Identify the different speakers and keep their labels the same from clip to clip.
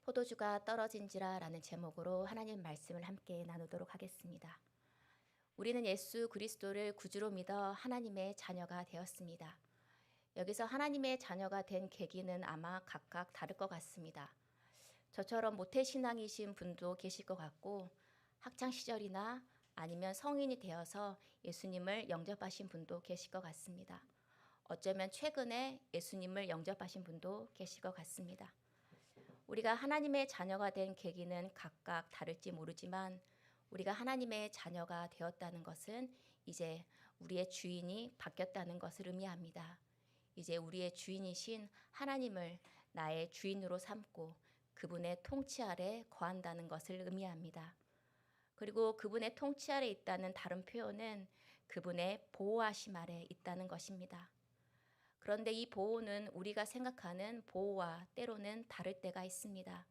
Speaker 1: 포도주가 떨어진지라 라는 제목으로 하나님 말씀을 함께 나누도록 하겠습니다. 우리는 예수 그리스도를 구주로 믿어 하나님의 자녀가 되었습니다. 여기서 하나님의 자녀가 된 계기는 아마 각각 다를 것 같습니다. 저처럼 모태신앙이신 분도 계실 것 같고, 학창시절이나 아니면 성인이 되어서 예수님을 영접하신 분도 계실 것 같습니다. 어쩌면 최근에 예수님을 영접하신 분도 계실 것 같습니다. 우리가 하나님의 자녀가 된 계기는 각각 다를지 모르지만 우리가 하나님의 자녀가 되었다는 것은 이제 우리의 주인이 바뀌었다는 것을 의미합니다. 이제 우리의 주인이신 하나님을 나의 주인으로 삼고 그분의 통치 아래 거한다는 것을 의미합니다. 그리고 그분의 통치 아래 있다는 다른 표현은 그분의 보호하심 아래 있다는 것입니다. 그런데 이 보호는 우리가 생각하는 보호와 때로는 다를 때가 있습니다.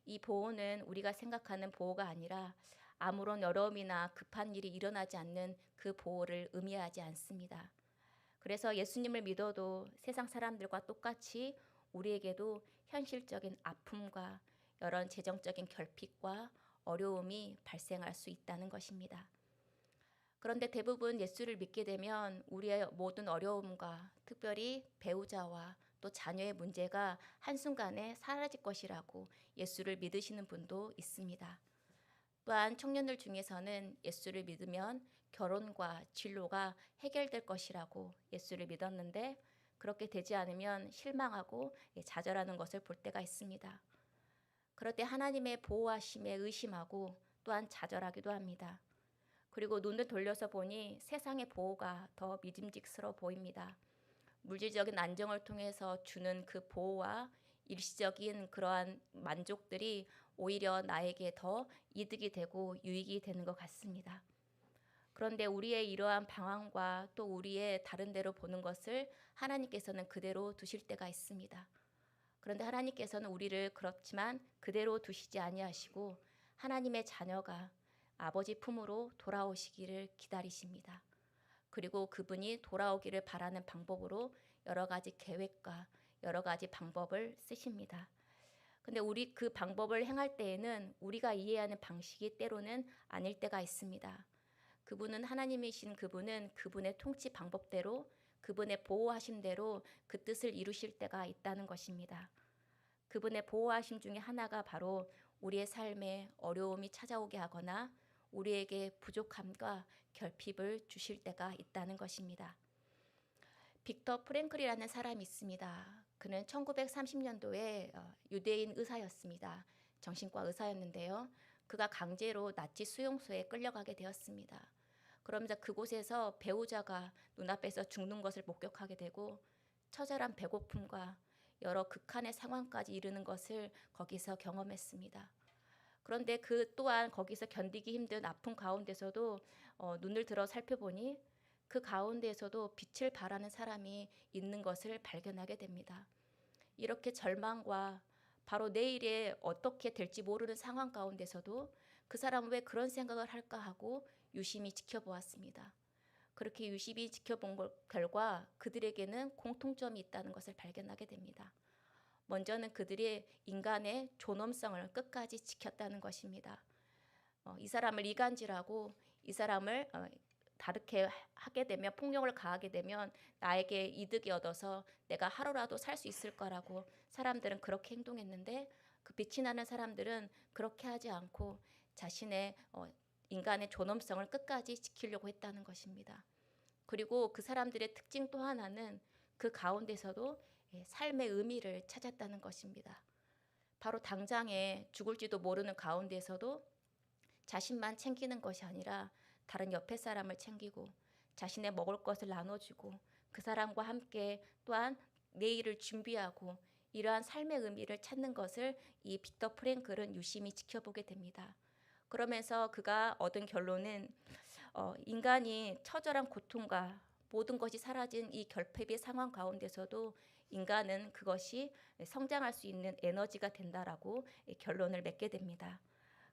Speaker 1: 이 보호는 우리가 생각하는 보호가 아니라 아무런 어려움이나 급한 일이 일어나지 않는 그 보호를 의미하지 않습니다. 그래서 예수님을 믿어도 세상 사람들과 똑같이 우리에게도 현실적인 아픔과 여러 재정적인 결핍과 어려움이 발생할 수 있다는 것입니다. 그런데 대부분 예수를 믿게 되면 우리의 모든 어려움과 특별히 배우자와 또 자녀의 문제가 한순간에 사라질 것이라고 예수를 믿으시는 분도 있습니다. 또한 청년들 중에서는 예수를 믿으면 결혼과 진로가 해결될 것이라고 예수를 믿었는데 그렇게 되지 않으면 실망하고 좌절하는 것을 볼 때가 있습니다. 그럴 때 하나님의 보호하심에 의심하고 또한 좌절하기도 합니다. 그리고 눈을 돌려서 보니 세상의 보호가 더 믿음직스러워 보입니다. 물질적인 안정을 통해서 주는 그 보호와 일시적인 그러한 만족들이 오히려 나에게 더 이득이 되고 유익이 되는 것 같습니다. 그런데 우리의 이러한 방황과 또 우리의 다른 데로 보는 것을 하나님께서는 그대로 두실 때가 있습니다. 그런데 하나님께서는 우리를 그렇지만 그대로 두시지 아니하시고 하나님의 자녀가 아버지 품으로 돌아오시기를 기다리십니다. 그리고 그분이 돌아오기를 바라는 방법으로 여러 가지 계획과 여러 가지 방법을 쓰십니다. 근데 우리 그 방법을 행할 때에는 우리가 이해하는 방식이 때로는 아닐 때가 있습니다. 그분은 하나님이신 그분은 그분의 통치 방법대로 그분의 보호하심 대로 그 뜻을 이루실 때가 있다는 것입니다. 그분의 보호하심 중에 하나가 바로 우리의 삶에 어려움이 찾아오게 하거나 우리에게 부족함과 결핍을 주실 때가 있다는 것입니다. 빅터 프랭클이라는 사람이 있습니다. 그는 1930년도에 유대인 의사였습니다. 정신과 의사였는데요. 그가 강제로 나치 수용소에 끌려가게 되었습니다. 그러면서 그곳에서 배우자가 눈앞에서 죽는 것을 목격하게 되고 처절한 배고픔과 여러 극한의 상황까지 이르는 것을 거기서 경험했습니다. 그런데 그 또한 거기서 견디기 힘든 아픔 가운데서도 눈을 들어 살펴보니 그 가운데에서도 빛을 발하는 사람이 있는 것을 발견하게 됩니다. 이렇게 절망과 바로 내일에 어떻게 될지 모르는 상황 가운데서도 그 사람은 왜 그런 생각을 할까 하고 유심히 지켜보았습니다. 그렇게 유심히 지켜본 결과 그들에게는 공통점이 있다는 것을 발견하게 됩니다. 먼저는 그들이 인간의 존엄성을 끝까지 지켰다는 것입니다. 이 사람을 이간질하고 이 사람을 다르게 하게 되면 폭력을 가하게 되면 나에게 이득이 얻어서 내가 하루라도 살 수 있을 거라고 사람들은 그렇게 행동했는데 그 빛이 나는 사람들은 그렇게 하지 않고 자신의 인간의 존엄성을 끝까지 지키려고 했다는 것입니다. 그리고 그 사람들의 특징 또 하나는 그 가운데서도 삶의 의미를 찾았다는 것입니다. 바로 당장에 죽을지도 모르는 가운데서도 자신만 챙기는 것이 아니라 다른 옆에 사람을 챙기고 자신의 먹을 것을 나눠주고 그 사람과 함께 또한 내일을 준비하고 이러한 삶의 의미를 찾는 것을 이 빅터 프랭클은 유심히 지켜보게 됩니다. 그러면서 그가 얻은 결론은 인간이 처절한 고통과 모든 것이 사라진 이 결핍의 상황 가운데서도 인간은 그것이 성장할 수 있는 에너지가 된다라고 결론을 맺게 됩니다.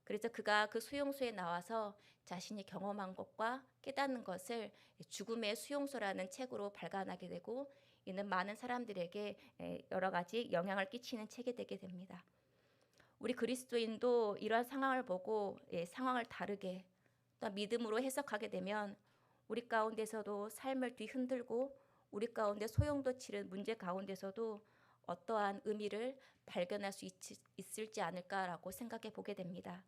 Speaker 1: 그래서 그가 그 수용소에 나와서 자신이 경험한 것과 깨닫는 것을 죽음의 수용소라는 책으로 발간하게 되고 이는 많은 사람들에게 여러 가지 영향을 끼치는 책이 되게 됩니다. 우리 그리스도인도 이러한 상황을 보고 상황을 다르게 또 믿음으로 해석하게 되면 우리 가운데서도 삶을 뒤흔들고 우리 가운데 소용도 치는 문제 가운데서도 어떠한 의미를 발견할 수 있을지 않을까라고 생각해 보게 됩니다.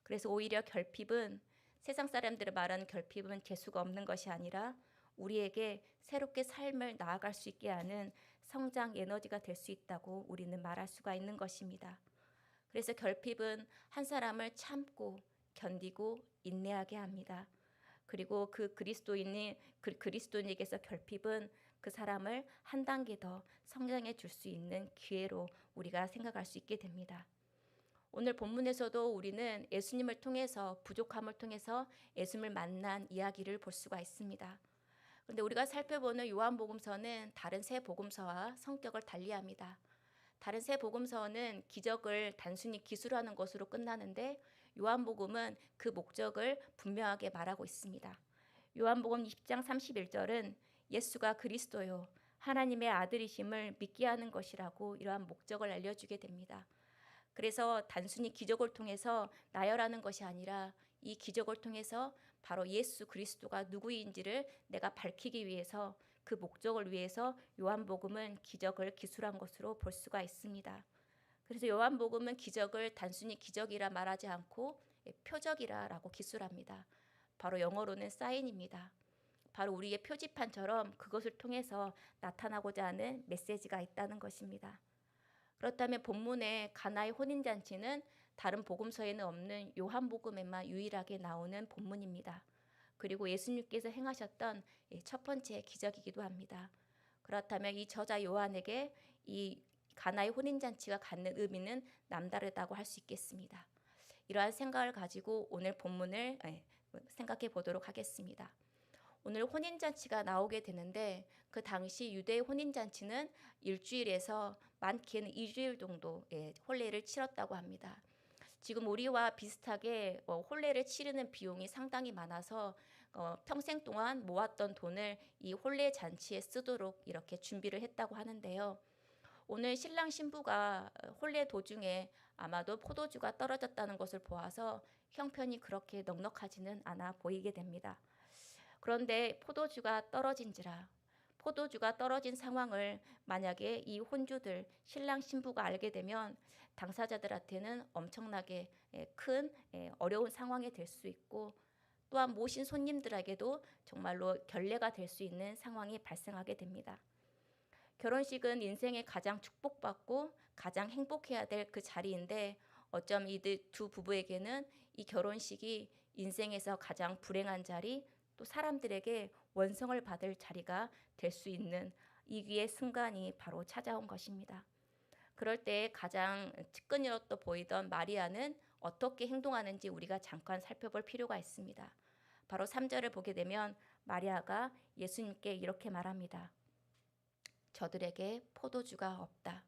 Speaker 1: 그래서 오히려 결핍은 세상 사람들이 말하는 결핍은 재수가 없는 것이 아니라 우리에게 새롭게 삶을 나아갈 수 있게 하는 성장 에너지가 될 수 있다고 우리는 말할 수가 있는 것입니다. 그래서 결핍은 한 사람을 참고 견디고 인내하게 합니다. 그리고 그 그리스도인에게서 결핍은 그 사람을 한 단계 더 성장해 줄 수 있는 기회로 우리가 생각할 수 있게 됩니다. 오늘 본문에서도 우리는 예수님을 통해서 부족함을 통해서 예수님을 만난 이야기를 볼 수가 있습니다. 그런데 우리가 살펴보는 요한복음서는 다른 세 복음서와 성격을 달리합니다. 다른 세 복음서는 기적을 단순히 기술하는 것으로 끝나는데 요한복음은 그 목적을 분명하게 말하고 있습니다. 요한복음 20장 31절은 예수가 그리스도요 하나님의 아들이심을 믿게 하는 것이라고 이러한 목적을 알려주게 됩니다. 그래서 단순히 기적을 통해서 나열하는 것이 아니라 이 기적을 통해서 바로 예수 그리스도가 누구인지를 내가 밝히기 위해서 그 목적을 위해서 요한복음은 기적을 기술한 것으로 볼 수가 있습니다. 그래서 요한복음은 기적을 단순히 기적이라 말하지 않고 표적이라고 기술합니다. 바로 영어로는 사인입니다. 바로 우리의 표지판처럼 그것을 통해서 나타나고자 하는 메시지가 있다는 것입니다. 그렇다면 본문의 가나의 혼인잔치는 다른 복음서에는 없는 요한복음에만 유일하게 나오는 본문입니다. 그리고 예수님께서 행하셨던 첫 번째 기적이기도 합니다. 그렇다면 이 저자 요한에게 이 가나의 혼인잔치가 갖는 의미는 남다르다고 할 수 있겠습니다. 이러한 생각을 가지고 오늘 본문을 생각해 보도록 하겠습니다. 오늘 혼인잔치가 나오게 되는데 그 당시 유대의 혼인잔치는 일주일에서 많게는 2주일 정도 혼례를 치렀다고 합니다. 지금 우리와 비슷하게 혼례를 치르는 비용이 상당히 많아서 평생 동안 모았던 돈을 이 혼례 잔치에 쓰도록 이렇게 준비를 했다고 하는데요. 오늘 신랑 신부가 혼례 도중에 아마도 포도주가 떨어졌다는 것을 보아서 형편이 그렇게 넉넉하지는 않아 보이게 됩니다. 그런데 포도주가 떨어진 상황을 만약에 이 혼주들 신랑 신부가 알게 되면 당사자들한테는 엄청나게 큰 어려운 상황이 될 수 있고 또한 모신 손님들에게도 정말로 결례가 될 수 있는 상황이 발생하게 됩니다. 결혼식은 인생에 가장 축복받고 가장 행복해야 될 그 자리인데 어쩜 이들 두 부부에게는 이 결혼식이 인생에서 가장 불행한 자리 또 사람들에게 원성을 받을 자리가 될 수 있는 이기의 순간이 바로 찾아온 것입니다. 그럴 때 가장 측근이로 보이던 마리아는 어떻게 행동하는지 우리가 잠깐 살펴볼 필요가 있습니다. 바로 3절을 보게 되면 마리아가 예수님께 이렇게 말합니다. 저들에게 포도주가 없다.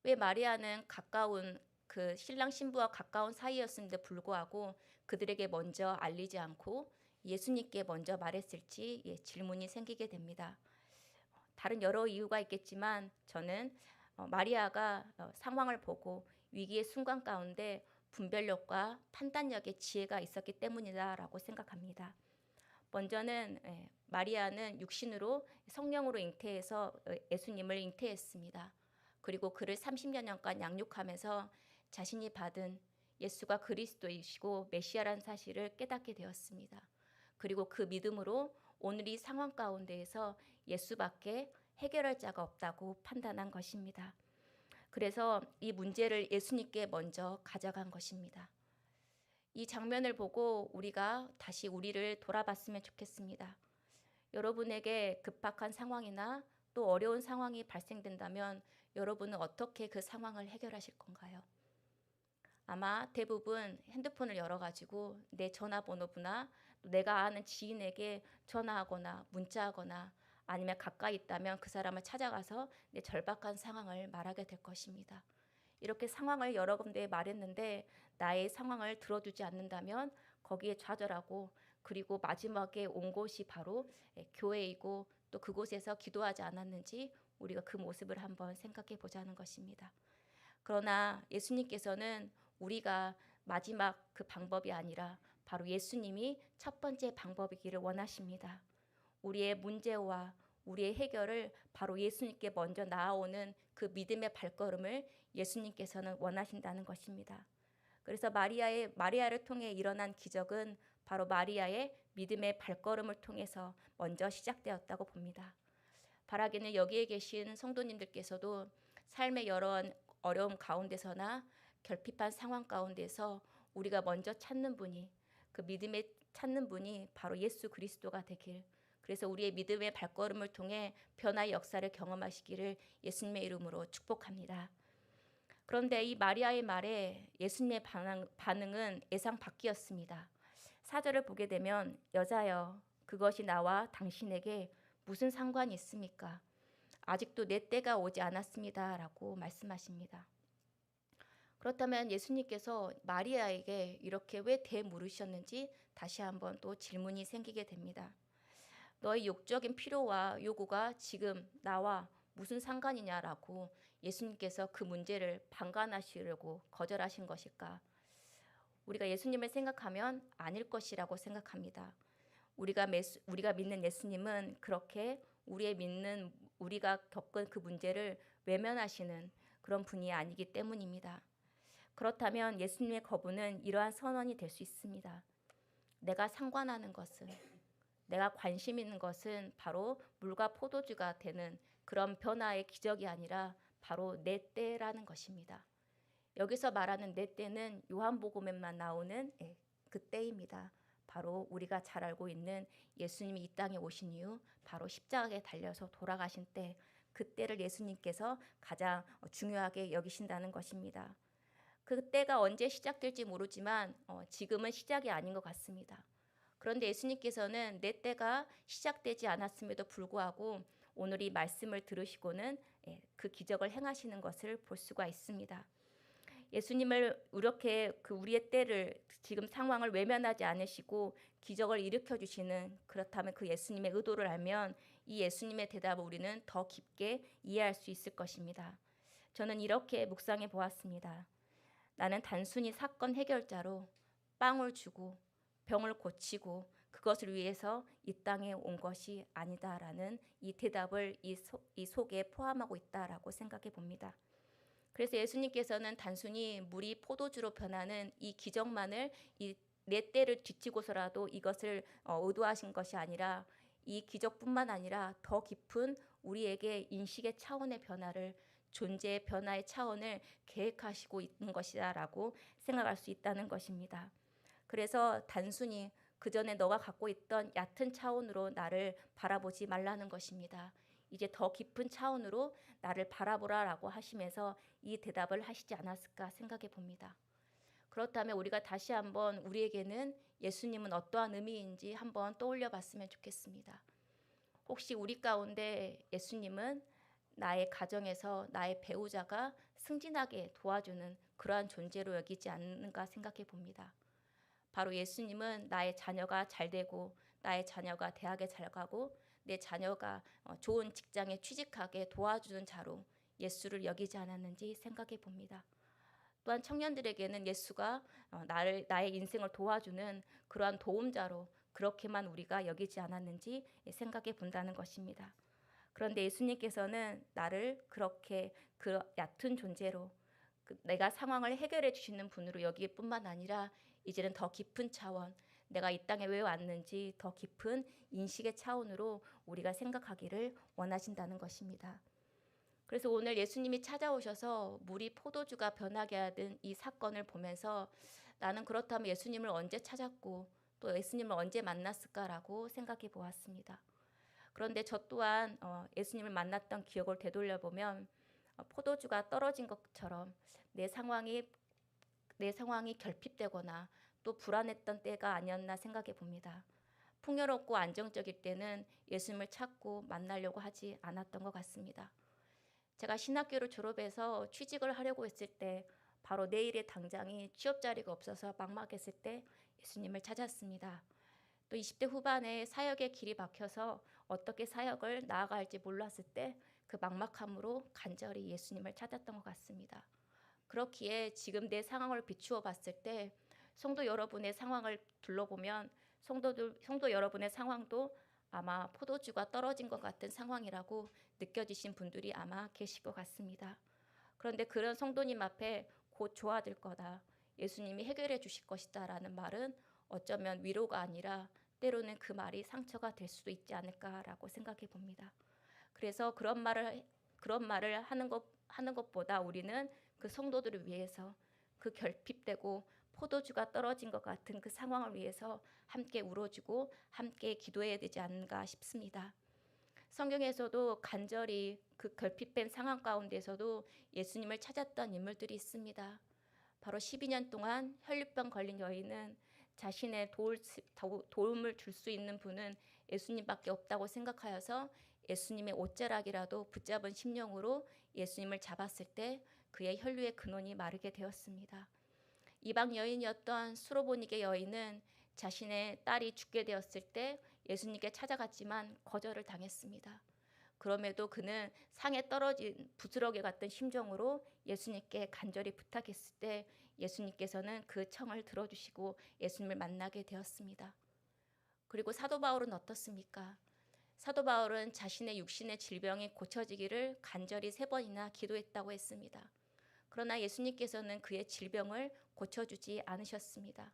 Speaker 1: 왜 마리아는 가까운 그 신랑 신부와 가까운 사이였음에도 불구하고 그들에게 먼저 알리지 않고 예수님께 먼저 말했을지 질문이 생기게 됩니다. 다른 여러 이유가 있겠지만 저는 마리아가 상황을 보고 위기의 순간 가운데 분별력과 판단력의 지혜가 있었기 때문이다라고 생각합니다. 먼저는 마리아는 육신으로 성령으로 잉태해서 예수님을 잉태했습니다. 그리고 그를 30여년간 양육하면서 자신이 받은 예수가 그리스도이시고 메시아라는 사실을 깨닫게 되었습니다. 그리고 그 믿음으로 오늘 이 상황 가운데에서 예수밖에 해결할 자가 없다고 판단한 것입니다. 그래서 이 문제를 예수님께 먼저 가져간 것입니다. 이 장면을 보고 우리가 다시 우리를 돌아봤으면 좋겠습니다. 여러분에게 급박한 상황이나 또 어려운 상황이 발생된다면 여러분은 어떻게 그 상황을 해결하실 건가요? 아마 대부분 핸드폰을 열어가지고 내 전화번호나 내가 아는 지인에게 전화하거나 문자하거나 아니면 가까이 있다면 그 사람을 찾아가서 내 절박한 상황을 말하게 될 것입니다. 이렇게 상황을 여러 군데에 말했는데 나의 상황을 들어주지 않는다면 거기에 좌절하고 그리고 마지막에 온 곳이 바로 교회이고 또 그곳에서 기도하지 않았는지 우리가 그 모습을 한번 생각해 보자는 것입니다. 그러나 예수님께서는 우리가 마지막 그 방법이 아니라 바로 예수님이 첫 번째 방법이기를 원하십니다. 우리의 문제와 우리의 해결을 바로 예수님께 먼저 나아오는 그 믿음의 발걸음을 예수님께서는 원하신다는 것입니다. 그래서 마리아를 통해 일어난 기적은 바로 마리아의 믿음의 발걸음을 통해서 먼저 시작되었다고 봅니다. 바라기는 여기에 계신 성도님들께서도 삶의 여러 어려움 가운데서나 결핍한 상황 가운데서 우리가 먼저 찾는 분이, 그 믿음에 찾는 분이 바로 예수 그리스도가 되길, 그래서 우리의 믿음의 발걸음을 통해 변화의 역사를 경험하시기를 예수님의 이름으로 축복합니다. 그런데 이 마리아의 말에 예수님의 반응은 예상 밖이었습니다. 4절을 보게 되면 여자여 그것이 나와 당신에게 무슨 상관이 있습니까? 아직도 내 때가 오지 않았습니다 라고 말씀하십니다. 그렇다면 예수님께서 마리아에게 이렇게 왜 되물으셨는지 다시 한번 또 질문이 생기게 됩니다. 너의 욕적인 필요와 요구가 지금 나와 무슨 상관이냐라고 예수님께서 그 문제를 방관하시려고 거절하신 것일까? 우리가 예수님을 생각하면 아닐 것이라고 생각합니다. 우리가 믿는 예수님은 그렇게 우리가 겪은 그 문제를 외면하시는 그런 분이 아니기 때문입니다. 그렇다면 예수님의 거부는 이러한 선언이 될 수 있습니다. 내가 상관하는 것은, 내가 관심 있는 것은 바로 물과 포도주가 되는 그런 변화의 기적이 아니라 바로 내 때라는 것입니다. 여기서 말하는 내 때는 요한복음에만 나오는 그 때입니다. 바로 우리가 잘 알고 있는 예수님이 이 땅에 오신 이후 바로 십자가에 달려서 돌아가신 때, 그 때를 예수님께서 가장 중요하게 여기신다는 것입니다. 그 때가 언제 시작될지 모르지만 지금은 시작이 아닌 것 같습니다. 그런데 예수님께서는 내 때가 시작되지 않았음에도 불구하고 오늘 이 말씀을 들으시고는 그 기적을 행하시는 것을 볼 수가 있습니다. 예수님을 이렇게 우리의 때를, 지금 상황을 외면하지 않으시고 기적을 일으켜 주시는, 그렇다면 그 예수님의 의도를 알면 이 예수님의 대답을 우리는 더 깊게 이해할 수 있을 것입니다. 저는 이렇게 묵상해 보았습니다. 나는 단순히 사건 해결자로 빵을 주고 병을 고치고 그것을 위해서 이 땅에 온 것이 아니다라는 이 대답을 이 속에 포함하고 있다라고 생각해 봅니다. 그래서 예수님께서는 단순히 물이 포도주로 변하는 이 기적만을 내 때를 뒤치고서라도 이것을 의도하신 것이 아니라, 이 기적뿐만 아니라 더 깊은 우리에게 인식의 차원의 변화를, 존재의 변화의 차원을 계획하시고 있는 것이다라고 생각할 수 있다는 것입니다. 그래서 단순히 그 전에 너가 갖고 있던 얕은 차원으로 나를 바라보지 말라는 것입니다. 이제 더 깊은 차원으로 나를 바라보라라고 하시면서 이 대답을 하시지 않았을까 생각해 봅니다. 그렇다면 우리가 다시 한번 우리에게는 예수님은 어떠한 의미인지 한번 떠올려 봤으면 좋겠습니다. 혹시 우리 가운데 예수님은 나의 가정에서 나의 배우자가 승진하게 도와주는 그러한 존재로 여기지 않는가 생각해 봅니다. 바로 예수님은 나의 자녀가 잘 되고, 나의 자녀가 대학에 잘 가고, 내 자녀가 좋은 직장에 취직하게 도와주는 자로 예수를 여기지 않았는지 생각해 봅니다. 또한 청년들에게는 예수가 나의 인생을 도와주는 그러한 도움자로 그렇게만 우리가 여기지 않았는지 생각해 본다는 것입니다. 그런데 예수님께서는 나를 그렇게 그 얕은 존재로, 내가 상황을 해결해 주시는 분으로 여기길 뿐만 아니라 이제는 더 깊은 차원, 내가 이 땅에 왜 왔는지 더 깊은 인식의 차원으로 우리가 생각하기를 원하신다는 것입니다. 그래서 오늘 예수님이 찾아오셔서 물이 포도주가 변하게 하던 이 사건을 보면서 나는 그렇다면 예수님을 언제 찾았고 또 예수님을 언제 만났을까라고 생각해 보았습니다. 그런데 저 또한 예수님을 만났던 기억을 되돌려보면 포도주가 떨어진 것처럼 내 상황이 결핍되거나 또 불안했던 때가 아니었나 생각해 봅니다. 풍요롭고 안정적일 때는 예수님을 찾고 만나려고 하지 않았던 것 같습니다. 제가 신학교를 졸업해서 취직을 하려고 했을 때, 바로 내일의 당장이 취업 자리가 없어서 막막했을 때 예수님을 찾았습니다. 또 20대 후반에 사역의 길이 막혀서 어떻게 사역을 나아갈지 몰랐을 때 그 막막함으로 간절히 예수님을 찾았던 것 같습니다. 그렇기에 지금 내 상황을 비추어 봤을 때 성도 여러분의 상황을 둘러보면 성도 여러분의 상황도 아마 포도주가 떨어진 것 같은 상황이라고 느껴지신 분들이 아마 계실 것 같습니다. 그런데 그런 성도님 앞에 곧 좋아질 거다, 예수님이 해결해 주실 것이다 라는 말은 어쩌면 위로가 아니라 때로는 그 말이 상처가 될 수도 있지 않을까라고 생각해 봅니다. 그래서 그런 말을 하는 것보다 우리는 그 성도들을 위해서, 그 결핍되고 포도주가 떨어진 것 같은 그 상황을 위해서 함께 울어주고 함께 기도해야 되지 않는가 싶습니다. 성경에서도 간절히 그 결핍된 상황 가운데서도 예수님을 찾았던 인물들이 있습니다. 바로 12년 동안 혈류병 걸린 여인은 자신의 도움을 줄 수 있는 분은 예수님밖에 없다고 생각하여서 예수님의 옷자락이라도 붙잡은 심령으로 예수님을 잡았을 때 그의 혈류의 근원이 마르게 되었습니다. 이방 여인이었던 수로보니게 여인은 자신의 딸이 죽게 되었을 때 예수님께 찾아갔지만 거절을 당했습니다. 그럼에도 그는 상에 떨어진 부스러기 같은 심정으로 예수님께 간절히 부탁했을 때 예수님께서는 그 청을 들어주시고 예수님을 만나게 되었습니다. 그리고 사도 바울은 어떻습니까? 사도 바울은 자신의 육신의 질병이 고쳐지기를 간절히 3번이나 기도했다고 했습니다. 그러나 예수님께서는 그의 질병을 고쳐주지 않으셨습니다.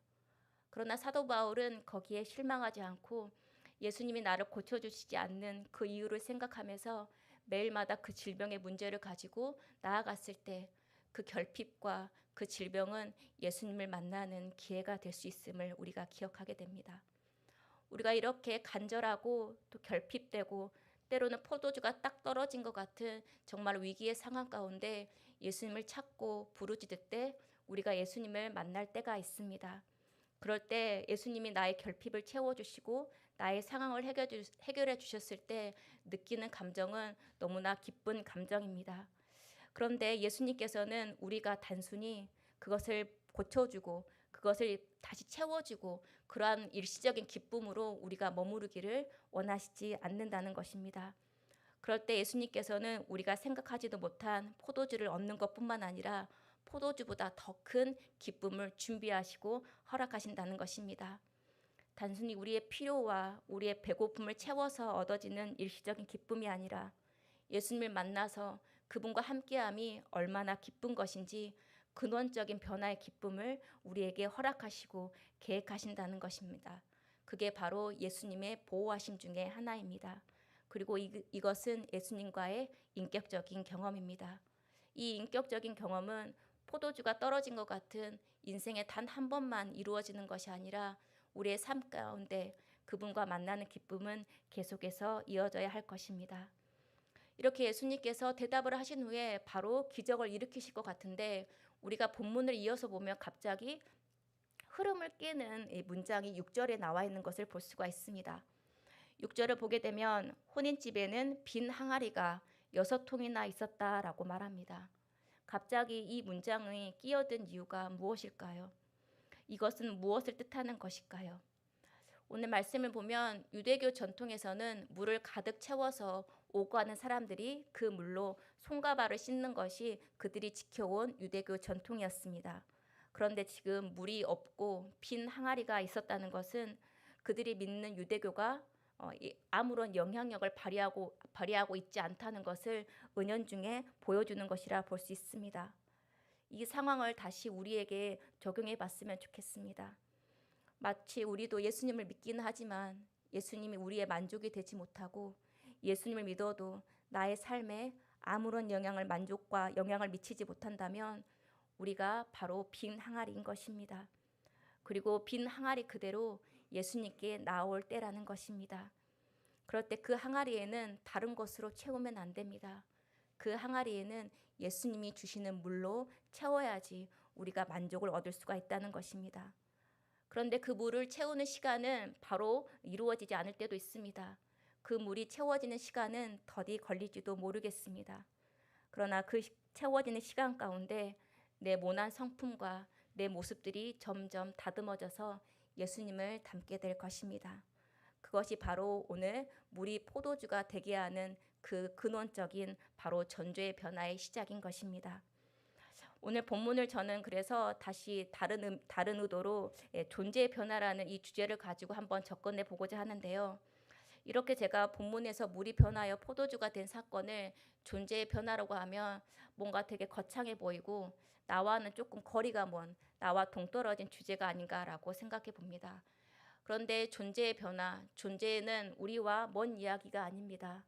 Speaker 1: 그러나 사도 바울은 거기에 실망하지 않고 예수님이 나를 고쳐주시지 않는 그 이유를 생각하면서 매일마다 그 질병의 문제를 가지고 나아갔을 때 그 결핍과 그 질병은 예수님을 만나는 기회가 될 수 있음을 우리가 기억하게 됩니다. 우리가 이렇게 간절하고 또 결핍되고 때로는 포도주가 딱 떨어진 것 같은 정말 위기의 상황 가운데 예수님을 찾고 부르짖을 때 우리가 예수님을 만날 때가 있습니다. 그럴 때 예수님이 나의 결핍을 채워주시고 나의 상황을 해결해 주셨을 때 느끼는 감정은 너무나 기쁜 감정입니다. 그런데 예수님께서는 우리가 단순히 그것을 고쳐주고 그것을 다시 채워주고 그러한 일시적인 기쁨으로 우리가 머무르기를 원하시지 않는다는 것입니다. 그럴 때 예수님께서는 우리가 생각하지도 못한 포도주를 얻는 것뿐만 아니라 포도주보다 더 큰 기쁨을 준비하시고 허락하신다는 것입니다. 단순히 우리의 필요와 우리의 배고픔을 채워서 얻어지는 일시적인 기쁨이 아니라 예수님을 만나서 그분과 함께함이 얼마나 기쁜 것인지 근원적인 변화의 기쁨을 우리에게 허락하시고 계획하신다는 것입니다. 그게 바로 예수님의 보호하심 중에 하나입니다. 그리고 이것은 예수님과의 인격적인 경험입니다. 이 인격적인 경험은 포도주가 떨어진 것 같은 인생에 단 한 번만 이루어지는 것이 아니라 우리의 삶 가운데 그분과 만나는 기쁨은 계속해서 이어져야 할 것입니다. 이렇게 예수님께서 대답을 하신 후에 바로 기적을 일으키실 것 같은데 우리가 본문을 이어서 보면 갑자기 흐름을 깨는 이 문장이 6절에 나와 있는 것을 볼 수가 있습니다. 6절을 보게 되면 혼인집에는 빈 항아리가 6통이나 있었다라고 말합니다. 갑자기 이 문장이 끼어든 이유가 무엇일까요? 이것은 무엇을 뜻하는 것일까요? 오늘 말씀을 보면 유대교 전통에서는 물을 가득 채워서 오고 가는 사람들이 그 물로 손과 발을 씻는 것이 그들이 지켜온 유대교 전통이었습니다. 그런데 지금 물이 없고 빈 항아리가 있었다는 것은 그들이 믿는 유대교가 아무런 영향력을 발휘하고 있지 않다는 것을 은연중에 보여주는 것이라 볼 수 있습니다. 이 상황을 다시 우리에게 적용해 봤으면 좋겠습니다. 마치 우리도 예수님을 믿기는 하지만 예수님이 우리의 만족이 되지 못하고 예수님을 믿어도 나의 삶에 아무런 만족과 영향을 미치지 못한다면 우리가 바로 빈 항아리인 것입니다. 그리고 빈 항아리 그대로 예수님께 나올 때라는 것입니다. 그럴 때 그 항아리에는 다른 것으로 채우면 안 됩니다. 그 항아리에는 예수님이 주시는 물로 채워야지 우리가 만족을 얻을 수가 있다는 것입니다. 그런데 그 물을 채우는 시간은 바로 이루어지지 않을 때도 있습니다. 그 물이 채워지는 시간은 더디 걸릴지도 모르겠습니다. 그러나 그 채워지는 시간 가운데 내 모난 성품과 내 모습들이 점점 다듬어져서 예수님을 닮게 될 것입니다. 그것이 바로 오늘 물이 포도주가 되게 하는 그 근원적인 바로 전조의 변화의 시작인 것입니다. 오늘 본문을 저는 그래서 다시 다른 의도로 존재의 변화라는 이 주제를 가지고 한번 접근해 보고자 하는데요. 이렇게 제가 본문에서 물이 변하여 포도주가 된 사건을 존재의 변화라고 하면 뭔가 되게 거창해 보이고 나와는 조금 거리가 먼, 나와 동떨어진 주제가 아닌가라고 생각해 봅니다. 그런데 존재의 변화, 존재는 우리와 먼 이야기가 아닙니다.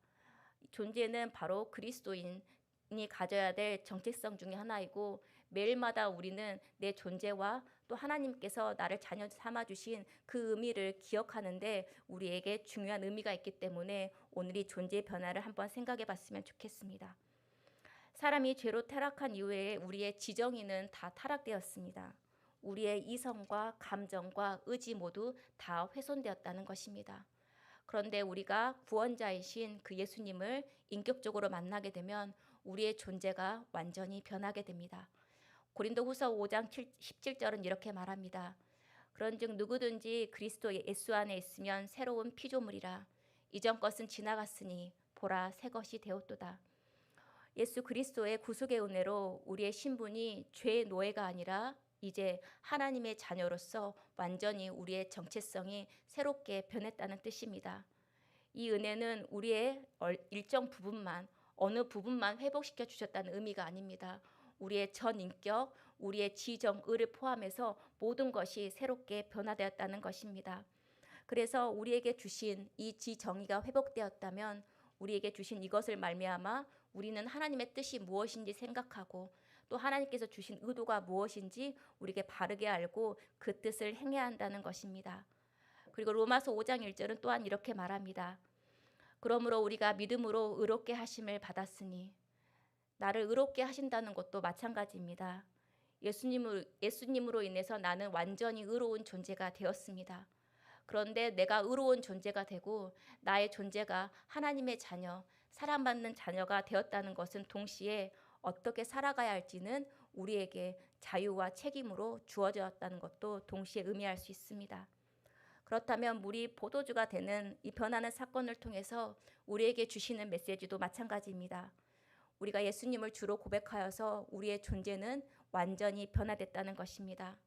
Speaker 1: 존재는 바로 그리스도인이 가져야 될 정체성 중에 하나이고, 매일마다 우리는 내 존재와 또 하나님께서 나를 자녀 삼아 주신 그 의미를 기억하는데 우리에게 중요한 의미가 있기 때문에 오늘 이 존재의 변화를 한번 생각해 봤으면 좋겠습니다. 사람이 죄로 타락한 이후에 우리의 지정의는 다 타락되었습니다. 우리의 이성과 감정과 의지 모두 다 훼손되었다는 것입니다. 그런데 우리가 구원자이신 그 예수님을 인격적으로 만나게 되면 우리의 존재가 완전히 변하게 됩니다. 고린도후서 5장 17절은 이렇게 말합니다. 그런즉 누구든지 그리스도 예수 안에 있으면 새로운 피조물이라. 이전 것은 지나갔으니 보라 새 것이 되었도다. 예수 그리스도의 구속의 은혜로 우리의 신분이 죄의 노예가 아니라 이제 하나님의 자녀로서 완전히 우리의 정체성이 새롭게 변했다는 뜻입니다. 이 은혜는 우리의 일정 부분만, 어느 부분만 회복시켜 주셨다는 의미가 아닙니다. 우리의 전 인격, 우리의 지정의를 포함해서 모든 것이 새롭게 변화되었다는 것입니다. 그래서 우리에게 주신 이 지정의가 회복되었다면 우리에게 주신 이것을 말미암아 우리는 하나님의 뜻이 무엇인지 생각하고 또 하나님께서 주신 의도가 무엇인지 우리에게 바르게 알고 그 뜻을 행해야 한다는 것입니다. 그리고 로마서 5장 1절은 또한 이렇게 말합니다. 그러므로 우리가 믿음으로 의롭게 하심을 받았으니, 나를 의롭게 하신다는 것도 마찬가지입니다. 예수님으로 인해서 나는 완전히 의로운 존재가 되었습니다. 그런데 내가 의로운 존재가 되고 나의 존재가 하나님의 자녀, 사랑받는 자녀가 되었다는 것은 동시에 어떻게 살아가야 할지는 우리에게 자유와 책임으로 주어졌다는 것도 동시에 의미할 수 있습니다. 그렇다면 물이 포도주가 되는 이 변하는 사건을 통해서 우리에게 주시는 메시지도 마찬가지입니다. 우리가 예수님을 주로 고백하여서 우리의 존재는 완전히 변화됐다는 것입니다.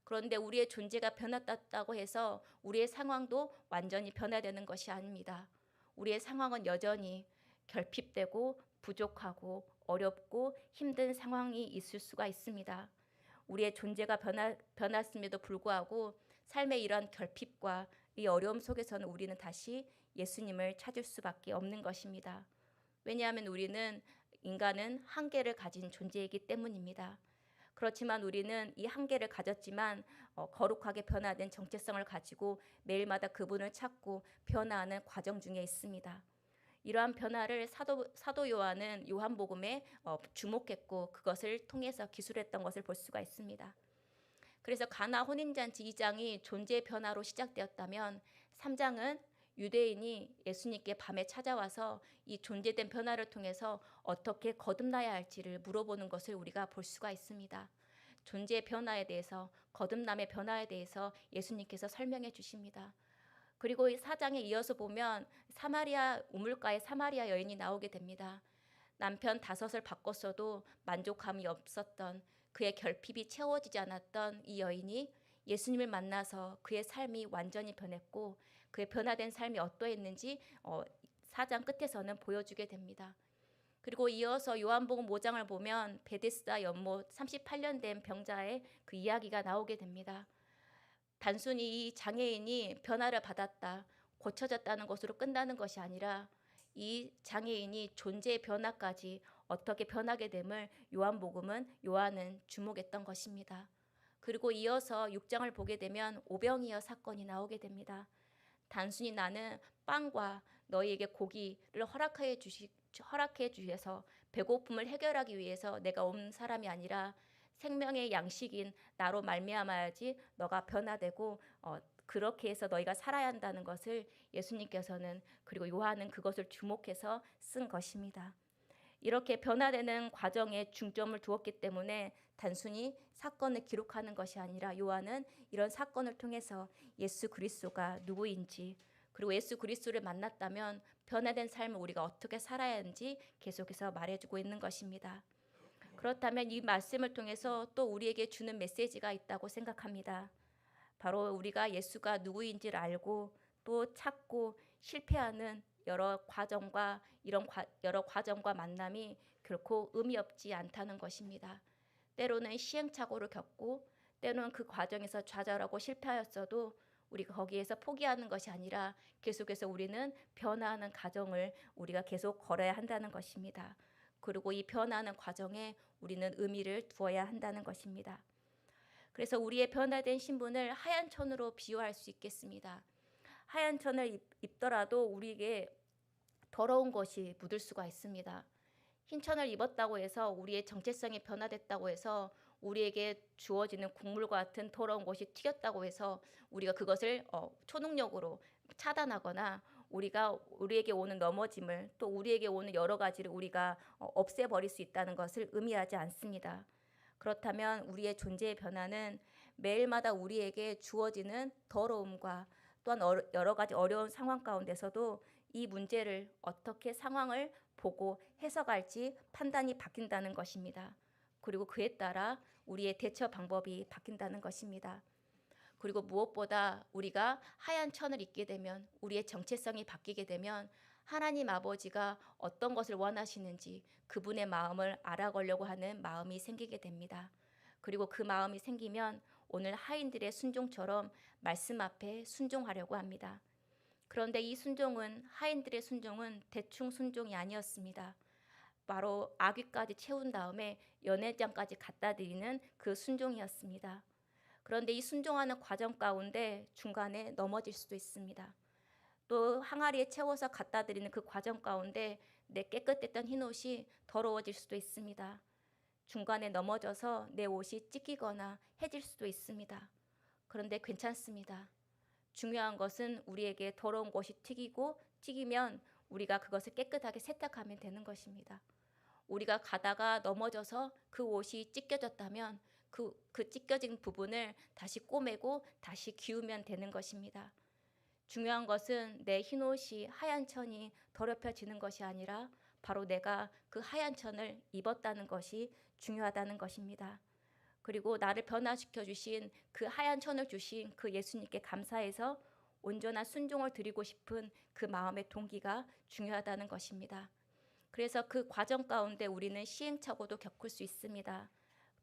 Speaker 1: 그런데 우리의 존재가 변화됐다고 해서 우리의 상황도 완전히 변화되는 것이 아닙니다. 우리의 상황은 여전히 결핍되고 부족하고 어렵고 힘든 상황이 있을 수가 있습니다. 우리의 존재가 변했음에도 불구하고 삶의 이러한 결핍과 이 어려움 속에서는 우리는 다시 예수님을 찾을 수밖에 없는 것입니다. 왜냐하면 인간은 한계를 가진 존재이기 때문입니다. 그렇지만 우리는 이 한계를 가졌지만 거룩하게 변화된 정체성을 가지고 매일마다 그분을 찾고 변화하는 과정 중에 있습니다. 이러한 변화를 사도 요한은 요한복음에 주목했고 그것을 통해서 기술했던 것을 볼 수가 있습니다. 그래서 가나 혼인잔치 2장이 존재의 변화로 시작되었다면 3장은 유대인이 예수님께 밤에 찾아와서 이 존재된 변화를 통해서 어떻게 거듭나야 할지를 물어보는 것을 우리가 볼 수가 있습니다. 존재의 변화에 대해서, 거듭남의 변화에 대해서 예수님께서 설명해 주십니다. 그리고 이 4장에 이어서 보면 우물가에 사마리아 여인이 나오게 됩니다. 남편 5을 바꿨어도 만족함이 없었던, 그의 결핍이 채워지지 않았던 이 여인이 예수님을 만나서 그의 삶이 완전히 변했고 그의 변화된 삶이 어떠했는지 4장 끝에서는 보여주게 됩니다. 그리고 이어서 요한복음 5장을 보면 베데스다 연못 38년 된 병자의 그 이야기가 나오게 됩니다. 단순히 이 장애인이 변화를 받았다, 고쳐졌다는 것으로 끝나는 것이 아니라 이 장애인이 존재의 변화까지 어떻게 변하게 됨을 요한은 주목했던 것입니다. 그리고 이어서 6장을 보게 되면 오병이어 사건이 나오게 됩니다. 단순히 나는 빵과 너희에게 고기를 허락해 주셔서 배고픔을 해결하기 위해서 내가 온 사람이 아니라 생명의 양식인 나로 말미암아야지 너가 변화되고 그렇게 해서 너희가 살아야 한다는 것을 예수님께서는, 그리고 요한은 그것을 주목해서 쓴 것입니다. 이렇게 변화되는 과정에 중점을 두었기 때문에 단순히 사건을 기록하는 것이 아니라 요한은 이런 사건을 통해서 예수 그리스도가 누구인지, 그리고 예수 그리스도를 만났다면 변화된 삶을 우리가 어떻게 살아야 하는지 계속해서 말해주고 있는 것입니다. 그렇다면 이 말씀을 통해서 또 우리에게 주는 메시지가 있다고 생각합니다. 바로 우리가 예수가 누구인지를 알고 또 찾고 실패하는 여러 과정과 만남이 결코 의미 없지 않다는 것입니다. 때로는 시행착오를 겪고 때로는 그 과정에서 좌절하고 실패하였어도 우리가 거기에서 포기하는 것이 아니라 계속해서 우리는 변화하는 과정을 우리가 계속 걸어야 한다는 것입니다. 그리고 이 변화하는 과정에 우리는 의미를 두어야 한다는 것입니다. 그래서 우리의 변화된 신분을 하얀 천으로 비유할 수 있겠습니다. 하얀 천을 입더라도 우리에게 더러운 것이 묻을 수가 있습니다. 흰 천을 입었다고 해서 우리의 정체성이 변화됐다고 해서 우리에게 주어지는 국물과 같은 더러운 것이 튀겼다고 해서 우리가 그것을 초능력으로 차단하거나 우리에게 오는 넘어짐을 또 우리에게 오는 여러 가지를 우리가 없애버릴 수 있다는 것을 의미하지 않습니다. 그렇다면 우리의 존재의 변화는 매일마다 우리에게 주어지는 더러움과 또한 여러 가지 어려운 상황 가운데서도 이 문제를 어떻게 상황을 보고 해석할지 판단이 바뀐다는 것입니다. 그리고 그에 따라 우리의 대처 방법이 바뀐다는 것입니다. 그리고 무엇보다 우리가 하얀 천을 입게 되면 우리의 정체성이 바뀌게 되면 하나님 아버지가 어떤 것을 원하시는지 그분의 마음을 알아가려고 하는 마음이 생기게 됩니다. 그리고 그 마음이 생기면 오늘 하인들의 순종처럼 말씀 앞에 순종하려고 합니다. 그런데 이 순종은 하인들의 순종은 대충 순종이 아니었습니다. 바로 아귀까지 채운 다음에 연회장까지 갖다 드리는 그 순종이었습니다. 그런데 이 순종하는 과정 가운데 중간에 넘어질 수도 있습니다. 또 항아리에 채워서 갖다 드리는 그 과정 가운데 내 깨끗했던 흰옷이 더러워질 수도 있습니다. 중간에 넘어져서 내 옷이 찢기거나 해질 수도 있습니다. 그런데 괜찮습니다. 중요한 것은 우리에게 더러운 것이 튀기면 우리가 그것을 깨끗하게 세탁하면 되는 것입니다. 우리가 가다가 넘어져서 그 옷이 찢겨졌다면 그 찢겨진 부분을 다시 꼬매고 다시 기우면 되는 것입니다. 중요한 것은 내 흰옷이 하얀 천이 더럽혀지는 것이 아니라 바로 내가 그 하얀 천을 입었다는 것이 중요하다는 것입니다. 그리고 나를 변화시켜 주신 그 하얀 천을 주신 그 예수님께 감사해서 온전한 순종을 드리고 싶은 그 마음의 동기가 중요하다는 것입니다. 그래서 그 과정 가운데 우리는 시행착오도 겪을 수 있습니다.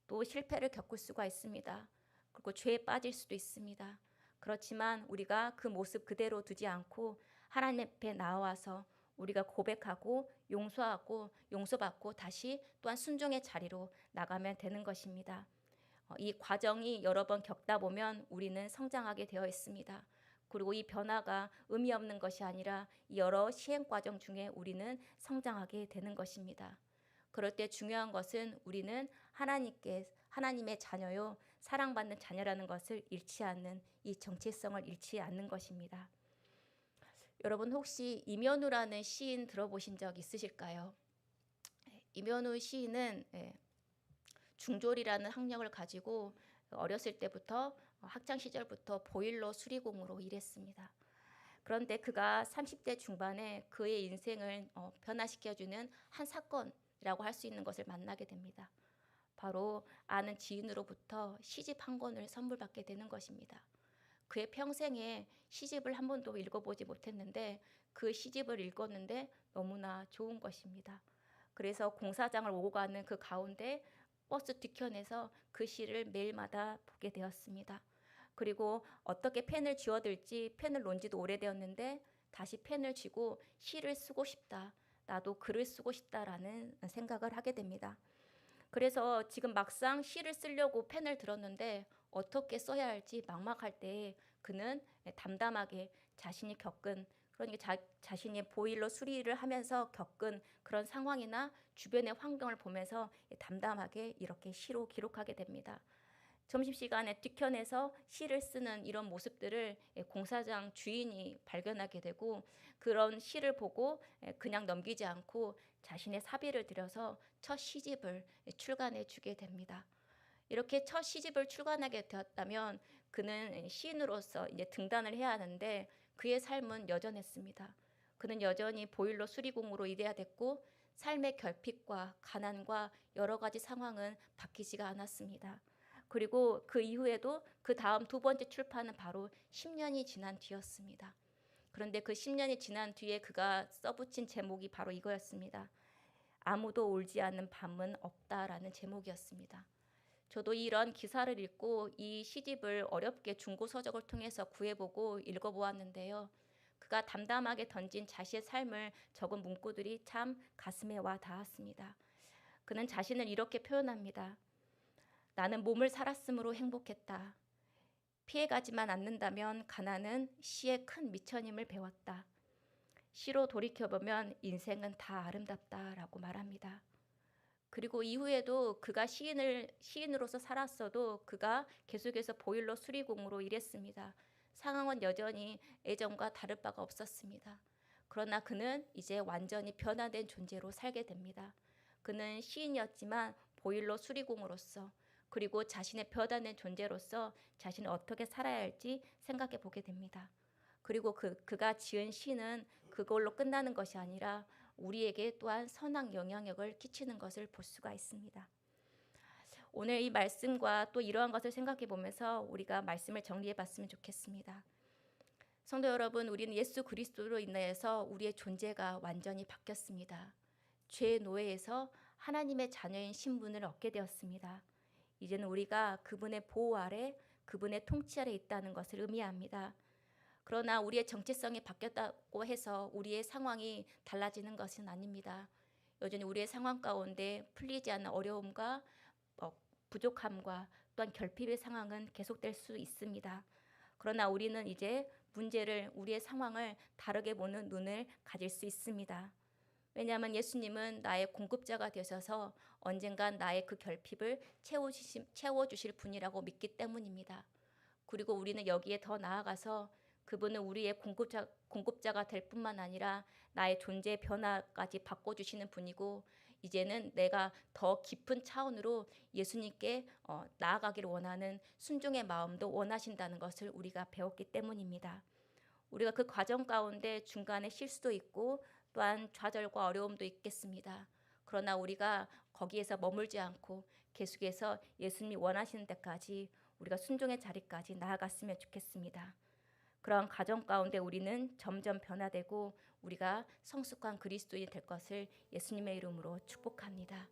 Speaker 1: 또 실패를 겪을 수가 있습니다. 그리고 죄에 빠질 수도 있습니다. 그렇지만 우리가 그 모습 그대로 두지 않고 하나님 앞에 나와서 우리가 고백하고 용서받고 다시 또한 순종의 자리로 나가면 되는 것입니다. 이 과정이 여러 번 겪다 보면 우리는 성장하게 되어 있습니다. 그리고 이 변화가 의미 없는 것이 아니라 여러 시행 과정 중에 우리는 성장하게 되는 것입니다. 그럴 때 중요한 것은 우리는 하나님의 자녀요 사랑받는 자녀라는 것을 잃지 않는 이 정체성을 잃지 않는 것입니다. 여러분 혹시 임현우라는 시인 들어보신 적 있으실까요? 임현우 시인은 중졸이라는 학력을 가지고 어렸을 때부터 학창 시절부터 보일러 수리공으로 일했습니다. 그런데 그가 30대 중반에 그의 인생을 변화시켜주는 한 사건이라고 할 수 있는 것을 만나게 됩니다. 바로 아는 지인으로부터 시집 한 권을 선물받게 되는 것입니다. 그의 평생에 시집을 한 번도 읽어보지 못했는데 그 시집을 읽었는데 너무나 좋은 것입니다. 그래서 공사장을 오고 가는 그 가운데 버스 뒤편에서 그 시를 매일마다 보게 되었습니다. 그리고 어떻게 펜을 쥐어들지 펜을 놓은 지도 오래되었는데 다시 펜을 쥐고 시를 쓰고 싶다. 나도 글을 쓰고 싶다라는 생각을 하게 됩니다. 그래서 지금 막상 시를 쓰려고 펜을 들었는데 어떻게 써야 할지 막막할 때 그는 담담하게 자신이 겪은 그러니까 자신이 보일러 수리를 하면서 겪은 그런 상황이나 주변의 환경을 보면서 담담하게 이렇게 시로 기록하게 됩니다. 점심시간에 뒤편에서 시를 쓰는 이런 모습들을 공사장 주인이 발견하게 되고 그런 시를 보고 그냥 넘기지 않고 자신의 사비를 들여서 첫 시집을 출간해 주게 됩니다. 이렇게 첫 시집을 출간하게 되었다면 그는 시인으로서 이제 등단을 해야 하는데 그의 삶은 여전했습니다. 그는 여전히 보일러 수리공으로 일해야 됐고 삶의 결핍과 가난과 여러 가지 상황은 바뀌지가 않았습니다. 그리고 그 이후에도 그 다음 두 번째 출판은 바로 10년이 지난 뒤였습니다. 그런데 그 10년이 지난 뒤에 그가 써붙인 제목이 바로 이거였습니다. 아무도 울지 않는 밤은 없다라는 제목이었습니다. 저도 이런 기사를 읽고 이 시집을 어렵게 중고 서적을 통해서 구해보고 읽어보았는데요. 그가 담담하게 던진 자신의 삶을 적은 문구들이 참 가슴에 와 닿았습니다. 그는 자신을 이렇게 표현합니다. 나는 몸을 살았으므로 행복했다. 피해가지만 않는다면 가난은 시의 큰 미천임을 배웠다. 시로 돌이켜보면 인생은 다 아름답다라고 말합니다. 그리고 이후에도 그가 시인으로서 살았어도 그가 계속해서 보일러 수리공으로 일했습니다. 상황은 여전히 예전과 다를 바가 없었습니다. 그러나 그는 이제 완전히 변화된 존재로 살게 됩니다. 그는 시인이었지만 보일러 수리공으로서 그리고 자신의 변화된 존재로서 자신이 어떻게 살아야 할지 생각해 보게 됩니다. 그리고 그가 지은 시는 그걸로 끝나는 것이 아니라 우리에게 또한 선한 영향력을 끼치는 것을 볼 수가 있습니다. 오늘 이 말씀과 또 이러한 것을 생각해 보면서 우리가 말씀을 정리해 봤으면 좋겠습니다. 성도 여러분, 우리는 예수 그리스도로 인하여서 우리의 존재가 완전히 바뀌었습니다. 죄의 노예에서 하나님의 자녀인 신분을 얻게 되었습니다. 이제는 우리가 그분의 보호 아래, 그분의 통치 아래 있다는 것을 의미합니다. 그러나 우리의 정체성이 바뀌었다고 해서 우리의 상황이 달라지는 것은 아닙니다. 여전히 우리의 상황 가운데 풀리지 않는 어려움과 부족함과 또한 결핍의 상황은 계속될 수 있습니다. 그러나 우리는 이제 문제를, 우리의 상황을 다르게 보는 눈을 가질 수 있습니다. 왜냐하면 예수님은 나의 공급자가 되셔서 언젠간 나의 그 결핍을 채워주실 분이라고 믿기 때문입니다. 그리고 우리는 여기에 더 나아가서 그분은 우리의 공급자가 될 뿐만 아니라 나의 존재의 변화까지 바꿔주시는 분이고, 이제는 내가 더 깊은 차원으로 예수님께 나아가기를 원하는 순종의 마음도 원하신다는 것을 우리가 배웠기 때문입니다. 우리가 그 과정 가운데 중간에 실수도 있고 또한 좌절과 어려움도 있겠습니다. 그러나 우리가 거기에서 머물지 않고 계속해서 예수님이 원하시는 데까지 우리가 순종의 자리까지 나아갔으면 좋겠습니다. 그러한 과정 가운데 우리는 점점 변화되고 우리가 성숙한 그리스도인이 될 것을 예수님의 이름으로 축복합니다.